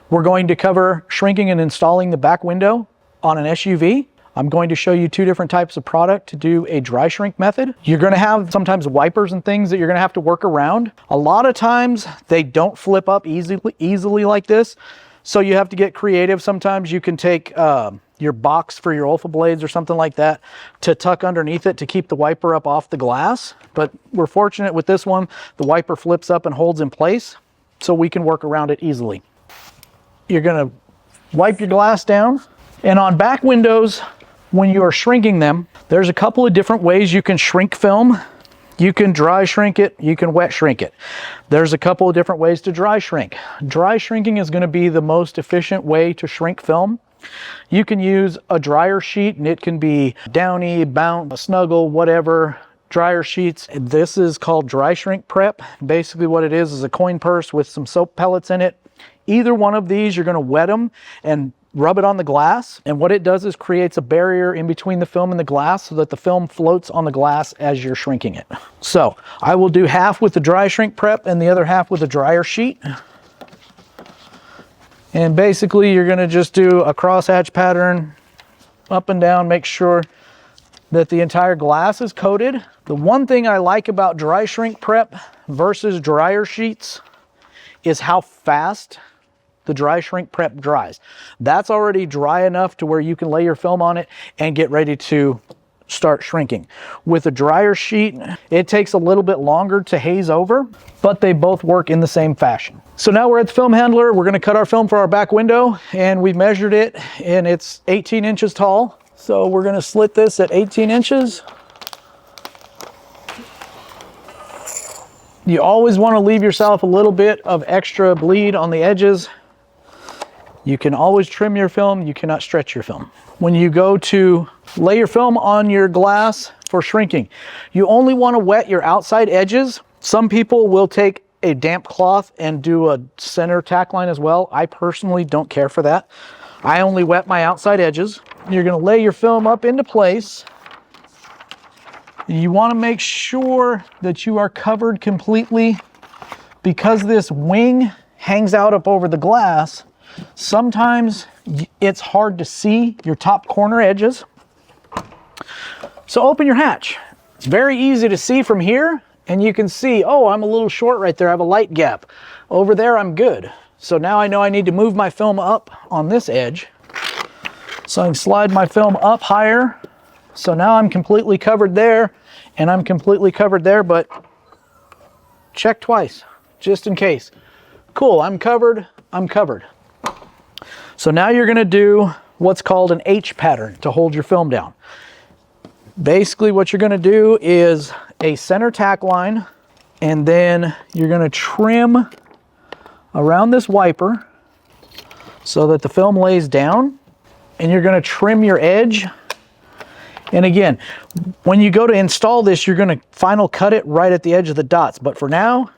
We're going to cover shrinking and installing the back window on an SUV. I'm going to show you two different types of product to do a dry shrink method. You're going to have sometimes wipers and things that you're going to have to work around. A lot of times they don't flip up easily like this. So you have to get creative. Sometimes you can take your box for your Olfa blades or something like that to tuck underneath it to keep the wiper up off the glass. But we're fortunate with this one, the wiper flips up and holds in place so we can work around it easily. You're going to wipe your glass down, and on back windows, when you are shrinking them, there's a couple of different ways you can shrink film. You can dry shrink it, you can wet shrink it. There's a couple of different ways to dry shrink. Dry shrinking is going to be the most efficient way to shrink film. You can use a dryer sheet, and it can be Downy, Bounce, Snuggle, whatever, dryer sheets. This is called dry shrink prep. Basically what it is a coin purse with some soap pellets in it. Either one of these, you're going to wet them and rub it on the glass, and what it does is creates a barrier in between the film and the glass so that the film floats on the glass as you're shrinking it. So I will do half with the dry shrink prep and the other half with a dryer sheet. And basically you're going to just do a crosshatch pattern up and down, make sure that the entire glass is coated. The one thing I like about dry shrink prep versus dryer sheets is how fast the dry shrink prep dries. That's already dry enough to where you can lay your film on it and get ready to start shrinking. With a dryer sheet, it takes a little bit longer to haze over, but they both work in the same fashion. So now we're at the film handler. We're going to cut our film for our back window, and we've measured it, and it's 18 inches tall. So we're going to slit this at 18 inches. You always want to leave yourself a little bit of extra bleed on the edges. You can always trim your film, you cannot stretch your film. When you go to lay your film on your glass for shrinking, you only want to wet your outside edges. Some people will take a damp cloth and do a center tack line as well. I personally don't care for that. I only wet my outside edges. You're going to lay your film up into place. You want to make sure that you are covered completely, because this wing hangs out up over the glass. Sometimes it's hard to see your top corner edges. So open your hatch. It's very easy to see from here, and you can see, oh, I'm a little short right there. I have a light gap. Over there, I'm good. So now I know I need to move my film up on this edge. So I can slide my film up higher. So now I'm completely covered there, and I'm completely covered there, but check twice, just in case. Cool, I'm covered, I'm covered. So now you're going to do what's called an H pattern to hold your film down. Basically what you're going to do is a center tack line, and then you're going to trim around this wiper so that the film lays down, and you're going to trim your edge. And again, when you go to install this, you're going to final cut it right at the edge of the dots. But for now,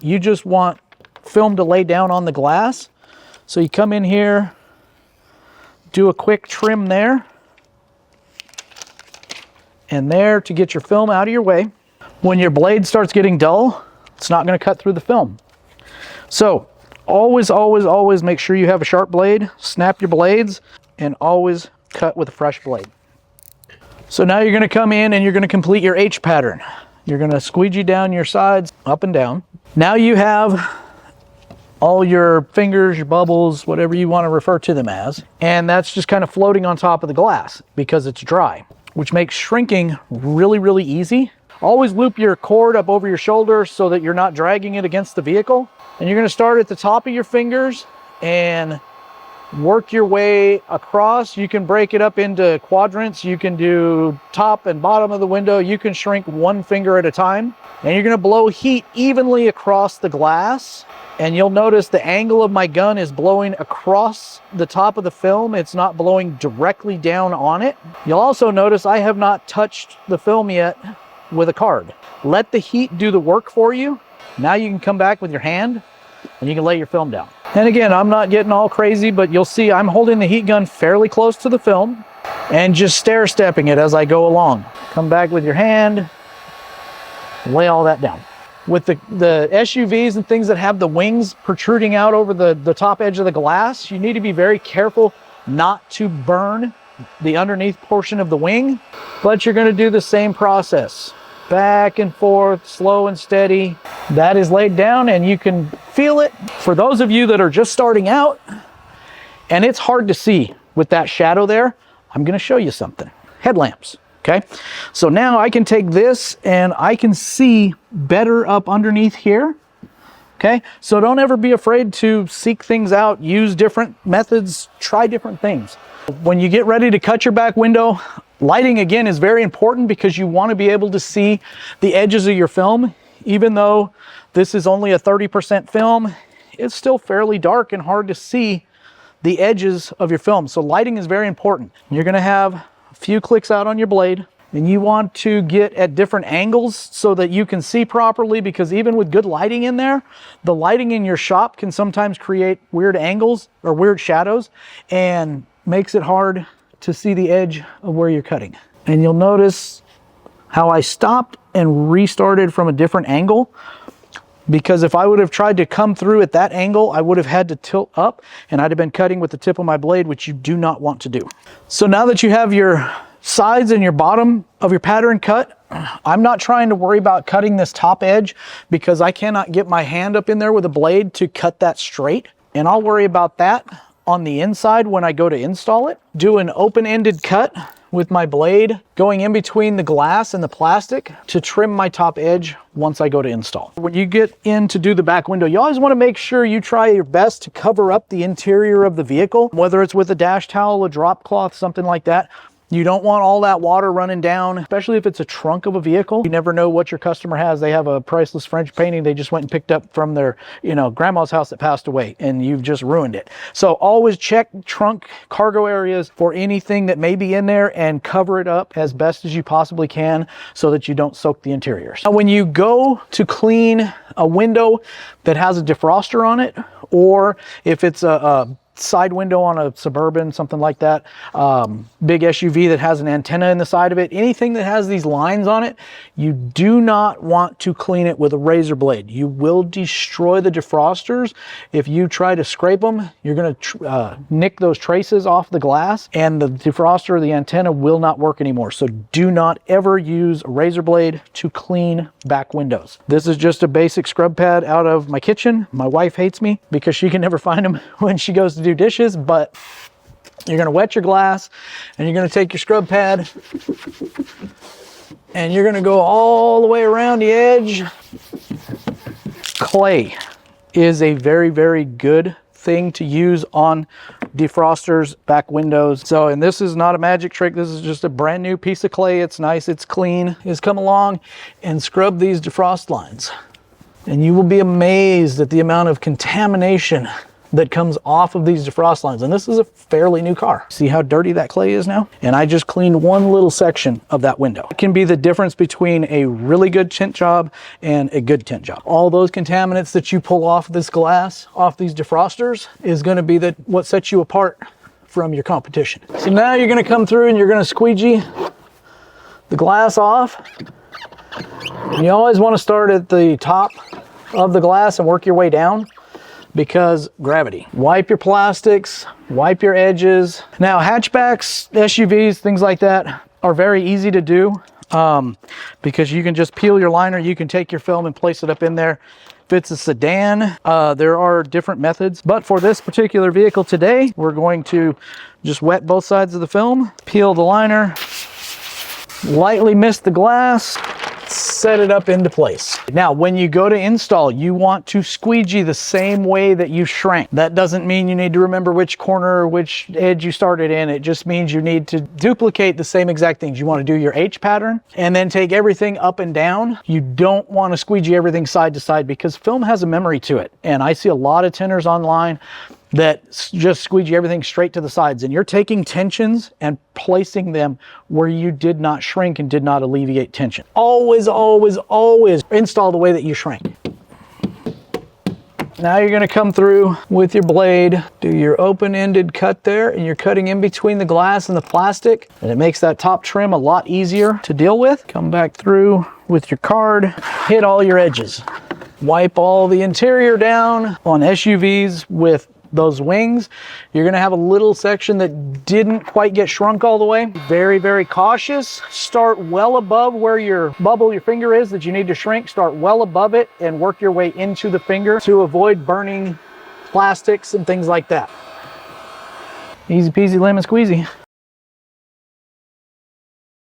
you just want film to lay down on the glass. So you come in here, do a quick trim there and there to get your film out of your way. When your blade starts getting dull, it's not going to cut through the film. So always, always, always make sure you have a sharp blade, snap your blades, and always cut with a fresh blade. So now you're going to come in and you're going to complete your H pattern. You're going to squeegee down your sides up and down. Now you have all your fingers, your bubbles, whatever you want to refer to them as. And that's just kind of floating on top of the glass because it's dry, which makes shrinking really, really easy. Always loop your cord up over your shoulder so that you're not dragging it against the vehicle. And you're going to start at the top of your fingers and work your way across. You can break it up into quadrants. You can do top and bottom of the window. You can shrink one finger at a time. And you're going to blow heat evenly across the glass. And you'll notice the angle of my gun is blowing across the top of the film. It's not blowing directly down on it. You'll also notice I have not touched the film yet with a card. Let the heat do the work for you. Now you can come back with your hand and you can lay your film down. And again, I'm not getting all crazy, but you'll see I'm holding the heat gun fairly close to the film and just stair stepping it as I go along. Come back with your hand, lay all that down. with the SUVs and things that have the wings protruding out over the top edge of the glass, you need to be very careful not to burn the underneath portion of the wing, but you're going to do the same process. Back and forth, slow and steady. That is laid down and you can feel it. For those of you that are just starting out and it's hard to see with that shadow there, I'm going to show you something. Headlamps. Okay, so now I can take this and I can see better up underneath here. Okay, so don't ever be afraid to seek things out, use different methods, try different things. When you get ready to cut your back window, lighting again is very important because you want to be able to see the edges of your film. Even though this is only a 30% film, it's still fairly dark and hard to see the edges of your film. So lighting is very important. You're going to have few clicks out on your blade, and you want to get at different angles so that you can see properly, because even with good lighting in there, the lighting in your shop can sometimes create weird angles or weird shadows and makes it hard to see the edge of where you're cutting. And you'll notice how I stopped and restarted from a different angle, because if I would have tried to come through at that angle, I would have had to tilt up and I'd have been cutting with the tip of my blade, which you do not want to do. So now that you have your sides and your bottom of your pattern cut, I'm not trying to worry about cutting this top edge because I cannot get my hand up in there with a blade to cut that straight. And I'll worry about that on the inside when I go to install it. Do an open-ended cut with my blade going in between the glass and the plastic to trim my top edge once I go to install. When you get in to do the back window, you always want to make sure you try your best to cover up the interior of the vehicle, whether it's with a dash towel, a drop cloth, something like that. You don't want all that water running down, especially if it's a trunk of a vehicle. You never know what your customer has. They have a priceless French painting they just went and picked up from their, grandma's house that passed away, and you've just ruined it. So always check trunk cargo areas for anything that may be in there and cover it up as best as you possibly can so that you don't soak the interiors. Now, when you go to clean a window that has a defroster on it, or if it's a side window on a Suburban, something like that, big SUV that has an antenna in the side of it, anything that has these lines on it, you do not want to clean it with a razor blade. You will destroy the defrosters. If you try to scrape them, you're going to nick those traces off the glass, and the defroster or the antenna will not work anymore. So do not ever use a razor blade to clean back windows. This is just a basic scrub pad out of my kitchen. My wife hates me because she can never find them when she goes to do dishes, but you're going to wet your glass and you're going to take your scrub pad and you're going to go all the way around the edge. Clay is a very, very good thing to use on defrosters, back windows. So, and this is not a magic trick. This is just a brand new piece of clay. It's nice, it's clean. Is come along and scrub these defrost lines, and you will be amazed at the amount of contamination that comes off of these defrost lines. And this is a fairly new car. See how dirty that clay is now? And I just cleaned one little section of that window. It can be the difference between a really good tint job and a good tint job. All those contaminants that you pull off this glass, off these defrosters, is gonna be what sets you apart from your competition. So now you're gonna come through and you're gonna squeegee the glass off. And you always wanna start at the top of the glass and work your way down, because gravity. Wipe your plastics, wipe your edges. Now hatchbacks, SUVs, things like that are very easy to do because you can just peel your liner, you can take your film and place it up in there. If it's a sedan, there are different methods, but for this particular vehicle today, we're going to just wet both sides of the film, peel the liner, lightly mist the glass, set it up into place. Now, when you go to install, you want to squeegee the same way that you shrank. That doesn't mean you need to remember which corner or which edge you started in. It just means you need to duplicate the same exact things. You want to do your H pattern and then take everything up and down. You don't want to squeegee everything side to side because film has a memory to it. And I see a lot of tinters online that just squeegee everything straight to the sides, and you're taking tensions and placing them where you did not shrink and did not alleviate tension. Always, always, always install the way that you shrank. Now you're gonna come through with your blade, do your open-ended cut there, and you're cutting in between the glass and the plastic, and it makes that top trim a lot easier to deal with. Come back through with your card, hit all your edges. Wipe all the interior down. On SUVs with those wings, you're gonna have a little section that didn't quite get shrunk all the way. Very, very cautious. Start well above where your bubble, your finger is that you need to shrink. Start well above it and work your way into the finger to avoid burning plastics and things like that. Easy peasy lemon squeezy.